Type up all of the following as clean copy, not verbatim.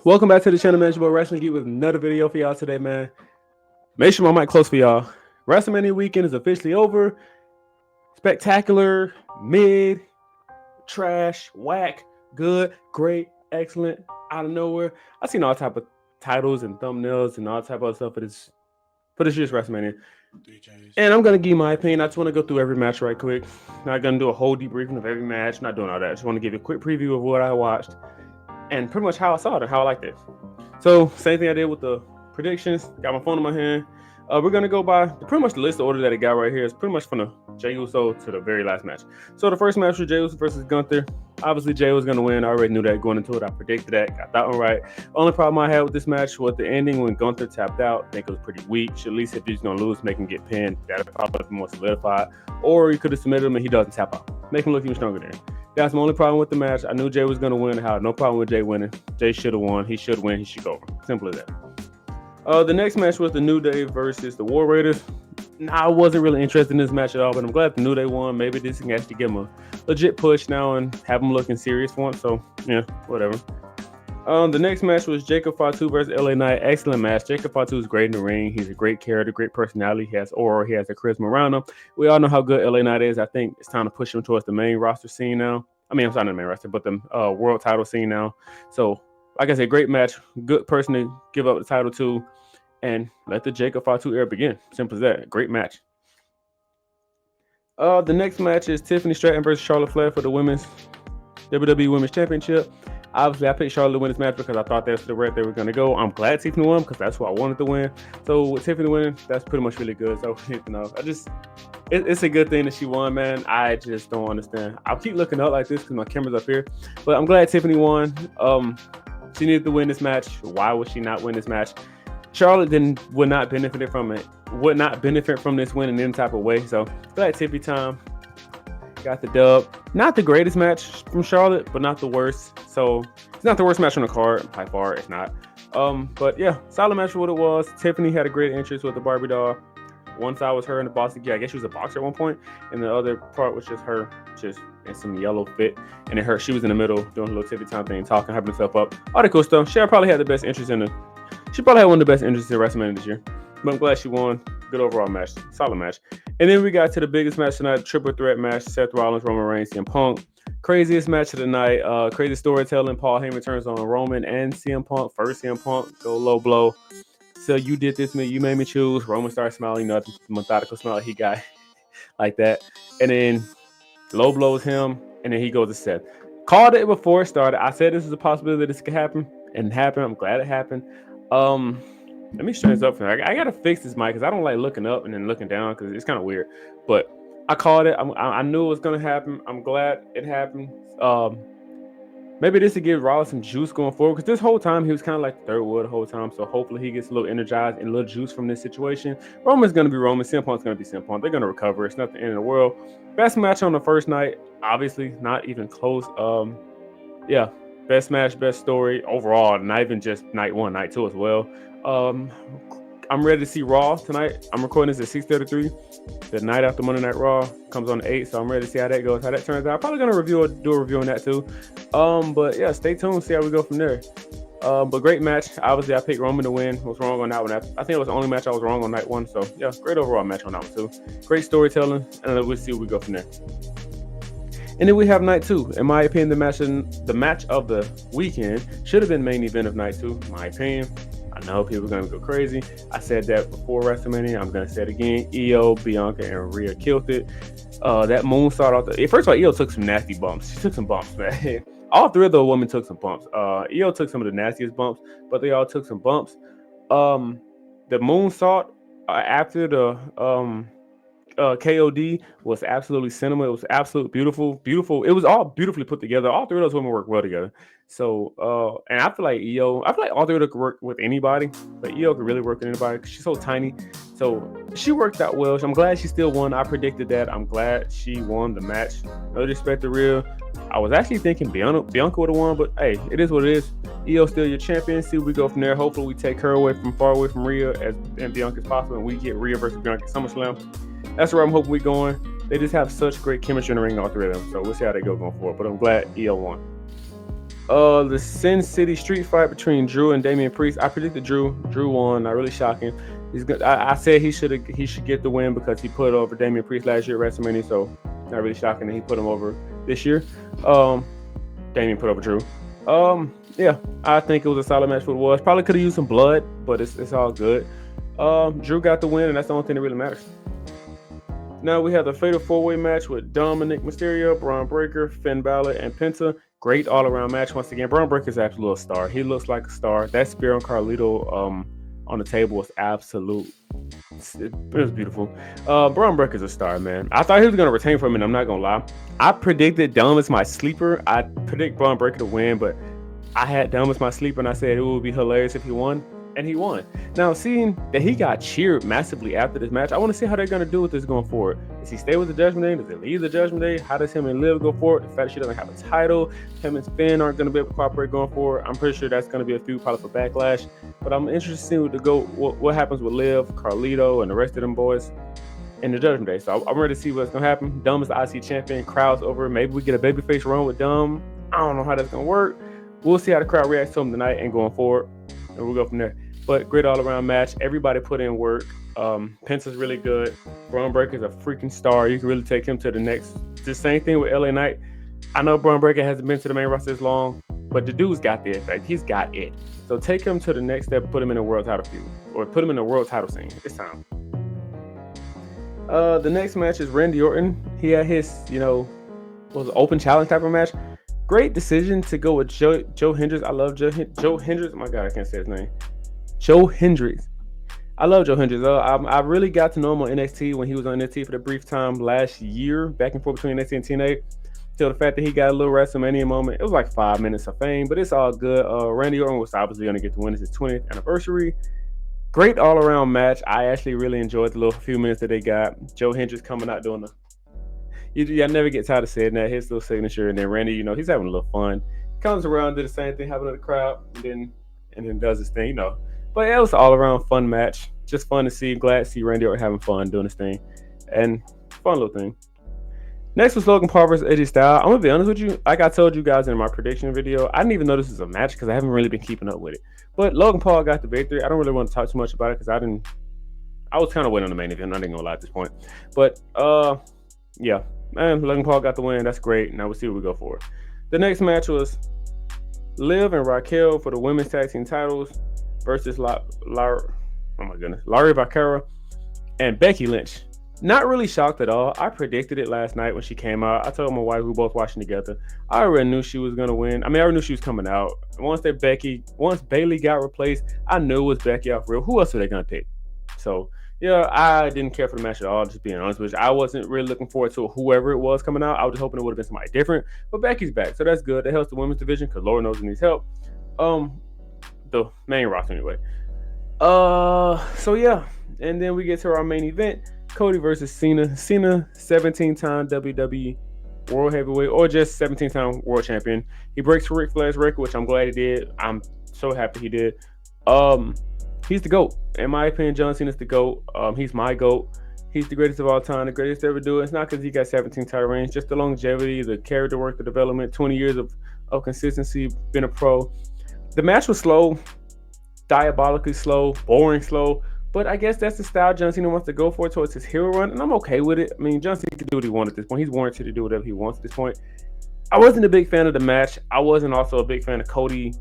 Welcome back to the channel, man. It's your boy Wrestling Geek with another video for y'all today, man. Make sure my mic close for y'all. WrestleMania weekend is officially over. Spectacular, mid, trash, whack, good, great, excellent, out of nowhere. I've seen all type of titles and thumbnails and all type of stuff for this year's WrestleMania. And I'm gonna give you my opinion. I just want to go through every match right quick. Not gonna do a whole debriefing of every match. Not doing all that. Just want to give you a quick preview of what I watched and pretty much how I saw it and how I liked it. So same thing I did with the predictions. Got my phone in my hand. We're gonna go by pretty much the list of order that it got right here. It's pretty much from the Jey Uso to the very last match. So the first match was Jey Uso versus Gunther. Obviously Jey was gonna win. I already knew that going into it. I predicted that. Got that one right. Only problem I had with this match was the ending when Gunther tapped out. I think it was pretty weak. At least if he's gonna lose, make him get pinned. That'd probably be more solidified. Or you could have submitted him and he doesn't tap out. Make him look even stronger there. That's my only problem with the match. I knew Jey was gonna win. I had no problem with Jey winning. Jey should have won. He should win. He should go over. Simple as that. The next match was the New Day versus the War Raiders. I wasn't really interested in this match at all, but I'm glad the New Day won. Maybe this can actually give them a legit push now and have them looking serious for once. So, yeah, whatever. The next match was Jacob Fatu versus LA Knight. Excellent match. Jacob Fatu is great in the ring. He's a great character, great personality. He has aura. He has the charisma around him. We all know how good LA Knight is. I think it's time to push him towards the main roster scene now. I mean, I'm sorry, not the main roster, but the world title scene now. So, like I said, great match. Good person to give up the title to. And let the Jacob Fatu era begin. Simple as that. Great match. The next match is Tiffany Stratton versus Charlotte Flair for the women's WWE Women's Championship. Obviously, I picked Charlotte to win this match because I thought that's the route they were going to go. I'm glad Tiffany won because that's who I wanted to win. So with Tiffany winning, that's pretty much really good. So, you know, it's a good thing that she won, man. I just don't understand. I'll keep looking up like this because my camera's up here. But I'm glad Tiffany won. She needed to win this match. Why would she not win this match? Charlotte would not benefit from this win in any type of way. So glad Tiffy time got the dub. Not the greatest match from Charlotte, but not the worst. So it's not the worst match on the card by far. It's not. But yeah, solid match for what it was. Tiffany had a great entrance with the Barbie doll. One side was her in the boxing gear. I guess she was a boxer at one point, and the other part was just her, just in some yellow fit. And then she was in the middle doing a little Tiffy time thing, talking, hyping herself up. All the cool stuff. She probably had the best entrance She probably had one of the best entrances in WrestleMania this year. But I'm glad she won. Good overall match. Solid match. And then we got to the biggest match tonight, triple threat match. Seth Rollins, Roman Reigns, CM Punk. Craziest match of the night. Crazy storytelling. Paul Heyman turns on Roman and CM Punk. First CM Punk, go low blow. So you did this, you made me choose. Roman started smiling, the methodical smile he got like that. And then low blows him, and then he goes to Seth. Called it before it started. I said this is a possibility this could happen. And it happened. I'm glad it happened. Let me straighten this up. I gotta fix this mic because I don't like looking up and then looking down because it's kind of weird. But I called it. I knew it was gonna happen. I'm glad it happened. Maybe this would give Rollins some juice going forward because this whole time he was kind of like third wheel the whole time. So hopefully he gets a little energized and a little juice from this situation. Roman's gonna be Roman. CM Punk's gonna be CM Punk. They're gonna recover. It's not the end of the world. Best match on the first night. Obviously, not even close. Yeah. Best match, best story overall, not even just night one, night two as well. I'm ready to see Raw tonight. I'm recording this at 6:33. The night after Monday Night Raw comes on the 8th, so I'm ready to see how that goes, how that turns out. Probably gonna do a review on that too. But yeah, stay tuned, see how we go from there. But great match. Obviously, I picked Roman to win. I was wrong on that one. I think it was the only match I was wrong on night one. So yeah, great overall match on that one too. Great storytelling, and we'll see where we go from there. And then we have night two. In my opinion, the match of the weekend should have been main event of night two. In my opinion, I know people are gonna go crazy. I said that before WrestleMania. I'm gonna say it again. Io, Bianca, and Rhea killed it. That moonsault off the. First of all, Io took some nasty bumps. She took some bumps, man. All three of the women took some bumps. Io took some of the nastiest bumps, but they all took some bumps. The moonsault after the KOD was absolutely cinema. It was absolutely beautiful. It was all beautifully put together. All three of those women work well together. So, and I feel like all three of them could work with anybody, but Io could really work with anybody because she's so tiny. So she worked out well. I'm glad she still won. I predicted that. I'm glad she won the match. No disrespect to Rhea. I was actually thinking Bianca would have won, but hey, it is what it is. Io still your champion. See where we go from there. Hopefully we take her far away from Rhea and Bianca as possible, and we get Rhea versus Bianca at SummerSlam. That's where I'm hoping we're going. They just have such great chemistry in the ring, all three of them. So we'll see how they go going forward. But I'm glad Io won. The Sin City street fight between Drew and Damian Priest. I predicted Drew. Drew won. Not really shocking. He's good. I said he should get the win because he put over Damian Priest last year at WrestleMania. So not really shocking that he put him over this year. Um, Damian put over Drew. Yeah, I think it was a solid match for what it was. Probably could have used some blood, but it's all good. Drew got the win, and that's the only thing that really matters. Now we have the Fatal 4-Way match with Dominic Mysterio, Braun Breaker, Finn Balor, and Penta. Great all-around match. Once again, Braun Breaker is absolutely a star. He looks like a star. That spear on Carlito on the table was absolute. It was beautiful. Braun Breaker's a star, man. I thought he was gonna retain for him, and I'm not gonna lie. I predicted Dom as my sleeper. I predict Braun Breaker to win, but I had Dom as my sleeper, and I said it would be hilarious if he won, and he won. Now, seeing that he got cheered massively after this match, I want to see how they're going to do with this going forward. Does he stay with the Judgment Day? Does he leave the Judgment Day? How does him and Liv go forward? The fact that she doesn't have a title, him and Finn aren't going to be able to cooperate going forward. I'm pretty sure that's going to be a feud probably for Backlash. But I'm interested to see what happens with Liv, Carlito, and the rest of them boys in the Judgment Day. So I'm ready to see what's going to happen. Dom is the IC champion. Crowd's over. Maybe we get a babyface run with Dom. I don't know how that's going to work. We'll see how the crowd reacts to him tonight and going forward, and we'll go from there. But great all-around match. Everybody put in work. Penta's really good. Braun Breaker's a freaking star. You can really take him to the next. The same thing with LA Knight. I know Braun Breaker hasn't been to the main roster as long, but the dude's got the effect. He's got it. So take him to the next step. Put him in a world title feud, or put him in a world title scene. It's time. The next match is Randy Orton. He had his, was an open challenge type of match. Great decision to go with Joe Hendricks. I love Joe Hendricks. Oh my God, I can't say his name. Joe Hendricks. I love Joe Hendricks. I really got to know him on NXT when he was on NXT for the brief time last year, back and forth between NXT and TNA. Till the fact that he got a little WrestleMania moment. It was like 5 minutes of fame, but it's all good. Randy Orton was obviously going to get the win. It's his 20th anniversary. Great all-around match. I actually really enjoyed the little few minutes that they got. Joe Hendricks coming out doing I never get tired of saying that. His little signature, and then Randy, he's having a little fun. Comes around, do the same thing, having the crowd, and then does his thing, But it was an all-around fun match. Just fun to see. Glad to see Randy Orton having fun doing his thing, and fun little thing. Next was Logan Paul versus AJ Styles. I'm gonna be honest with you. Like I told you guys in my prediction video, I didn't even know this was a match because I haven't really been keeping up with it. But Logan Paul got the victory. I don't really want to talk too much about it because I was kind of waiting on the main event. I didn't gonna lie at this point. But yeah. Man, Logan Paul got the win. That's great. Now we'll see what we go for. The next match was Liv and Raquel for the women's tag team titles versus Larry Vaquera and Becky Lynch. Not really shocked at all. I predicted it last night when she came out. I told my wife, we were both watching together. I already knew she was gonna win. I already knew she was coming out. Once Bayley got replaced, I knew it was Becky off real. Who else were they gonna pick? So yeah, I didn't care for the match at all, just being honest with you. I wasn't really looking forward to whoever it was coming out. I was just hoping it would have been somebody different. But Becky's back, so that's good. That helps the women's division because Lord knows it needs help. The main roster anyway. So yeah, and then we get to our main event: Cody versus Cena. Cena, 17-time WWE World Heavyweight, or just 17-time World Champion. He breaks Ric Flair's record, which I'm glad he did. I'm so happy he did. He's the GOAT. In my opinion, John Cena's the GOAT. He's my GOAT. He's the greatest of all time, the greatest to ever do it. It's not because he got 17 title reigns, just the longevity, the character work, the development, 20 years of consistency, been a pro. The match was slow, diabolically slow, boring slow, but I guess that's the style John Cena wants to go for towards his hero run, and I'm okay with it. John Cena can do what he wants at this point. He's warranted to do whatever he wants at this point. I wasn't a big fan of the match. I wasn't also a big fan of Cody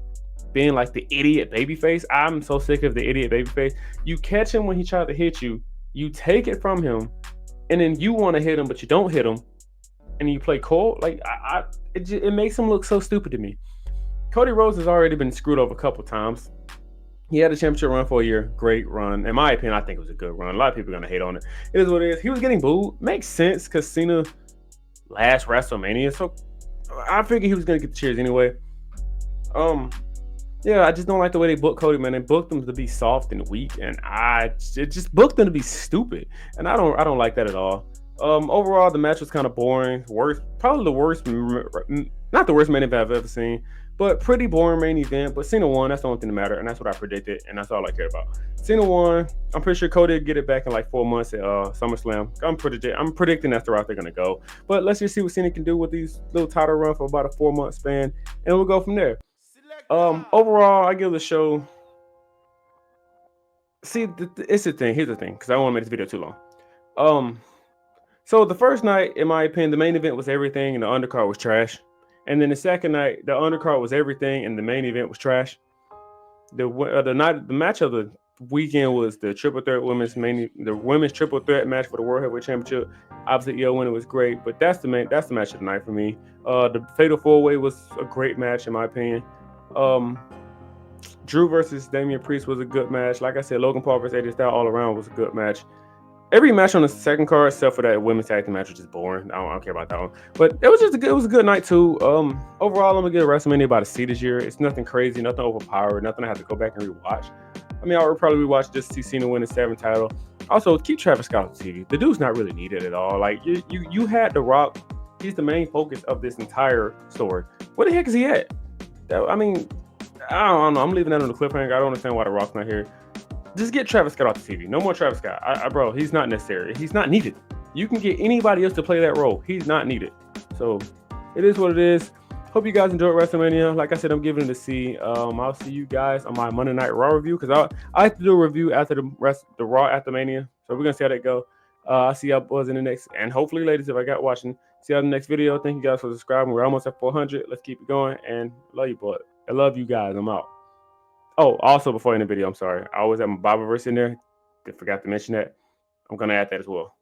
being like the idiot babyface. I'm so sick of the idiot babyface. You catch him when he tries to hit you, you take it from him, and then you want to hit him, but you don't hit him, and you play cold. It makes him look so stupid to me. Cody Rhodes has already been screwed over a couple times. He had a championship run for a year. Great run. In my opinion, I think it was a good run. A lot of people are going to hate on it. It is what it is. He was getting booed. Makes sense because Cena last WrestleMania, so I figured he was going to get the cheers anyway. Yeah, I just don't like the way they booked Cody, man. They booked him to be soft and weak, and it just booked him to be stupid, and I don't like that at all. Overall, the match was kind of boring. Probably the worst, not the worst main event I've ever seen, But pretty boring main event. But Cena won. That's the only thing that mattered, and that's what I predicted, and that's all I cared about. Cena won. I'm pretty sure Cody will get it back in like 4 months at SummerSlam. I'm predicting that's the route they're gonna go. But let's just see what Cena can do with these little title run for about a 4 month span, and we'll go from there. Overall, I give the show. See, it's the thing. Here's the thing, because I don't want to make this video too long. Um, so the first night, in my opinion, the main event was everything, and the undercard was trash. And then the second night, the undercard was everything, and the main event was trash. The match of the weekend was the the women's triple threat match for the World Heavyweight Championship. Obviously, Io winning was great, but that's the match of the night for me. The Fatal 4-Way was a great match in my opinion. Drew versus Damian Priest was a good match. Like I said, Logan Paul versus AJ Styles all around was a good match. Every match on the second card, except for that women's tag team match, which is boring. I don't care about that one. But it was a good night too. Overall, I'm gonna give WrestleMania about a C this year. It's nothing crazy, nothing overpowered, nothing I have to go back and rewatch. I mean, I would probably rewatch just to see Cena win the 7th title. Also, keep Travis Scott on TV. The dude's not really needed at all. Like you had The Rock. He's the main focus of this entire story. Where the heck is he at? I mean, I don't know. I'm leaving that on the cliffhanger. I don't understand why The Rock's not here. Just get Travis Scott off the TV. No more Travis Scott. Bro, he's not necessary. He's not needed. You can get anybody else to play that role. He's not needed. So it is what it is. Hope you guys enjoyed WrestleMania. Like I said, I'm giving it a C. I'll see you guys on my Monday Night Raw review because I have to do a review after the Raw after Mania. So we're gonna see how that go. I'll see y'all boys in the next, and hopefully, ladies, if I got watching, see y'all in the next video. Thank you guys for subscribing. We're almost at 400. Let's keep it going. And love you, boy. I love you guys. I'm out. Oh, also before I end the video, I'm sorry. I always have my Bible verse in there. I forgot to mention that. I'm gonna add that as well.